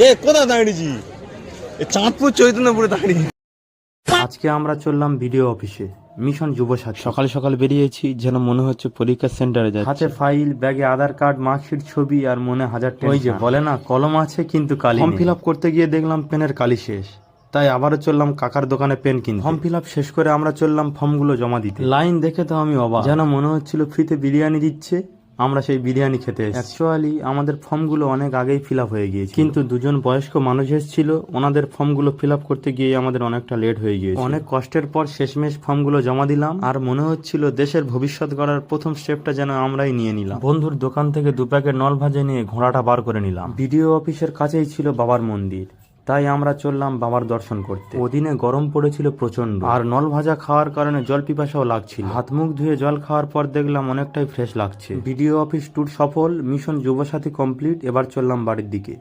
এ কোথায় দাঁড়িয়েছি? চাঁদপুর চৈতন্যপুরে দাঁড়িয়ে। আজকে আমরা চললাম ভিডিও অফিসে, মিশন যুবসাথী। সকাল সকাল বেরিয়েছি, যেন মনে হচ্ছে পরীক্ষা সেন্টারে যাচ্ছি। হাতে ফাইল, ব্যাগে আধার কার্ড, মার্কশিট, ছবি আর মনে হাজার টেনশন। ওই যে বলে না, কলম আছে কিন্তু কালি নেই। ফর্ম ফিল আপ করতে গিয়ে দেখলাম পেনের কালি শেষ, তাই আবারও চললাম কাকার দোকানে পেন কিনতে। ফর্ম ফিল আপ শেষ করে আমরা চললাম ফর্মগুলো জমা দিতে। লাইন দেখে তো আমি অবাক, যেন মনে হচ্ছিল ফ্রিতে বিরিয়ানি দিচ্ছে, আমরা সেই বিরিয়ানি খেতে এসেছি। অ্যাকচুয়ালি আমাদের ফর্মগুলো অনেক আগেই ফিল আপ হয়ে গিয়েছে, কিন্তু দুজন বয়স্ক মানুষ এসেছিল, ওনাদের ফর্মগুলো ফিল আপ করতে গিয়ে আমাদের অনেকটা লেট হয়ে গিয়েছে। অনেক কষ্টের পর শেষমেশ ফর্মগুলো জমা দিলাম, আর মনে হচ্ছিল দেশের ভবিষ্যৎ গড়ার প্রথম স্টেপটা যেন আমরাই নিয়ে নিলাম। বন্ধুর দোকান থেকে 2 প্যাকেট নল ভাজে নিয়ে ঘোড়াটা বার করে নিলাম। বিডিও অফিসের কাছেই ছিল বাবার মন্দির, তাই আমরা চললাম বাবার দর্শন করতে। ওদিনে গরম পড়েছিল প্রচন্ড, আর নল ভাজা খাওয়ার কারণে জল পিপাসাও লাগছিল। হাত মুখ ধুয়ে জল খাওয়ার পর দেখলাম অনেকটাই ফ্রেশ লাগছে। ভিডিও অফিস ট্যুর সফল, মিশন যুবসাথী কমপ্লিট। এবার চললাম বাড়ির দিকে।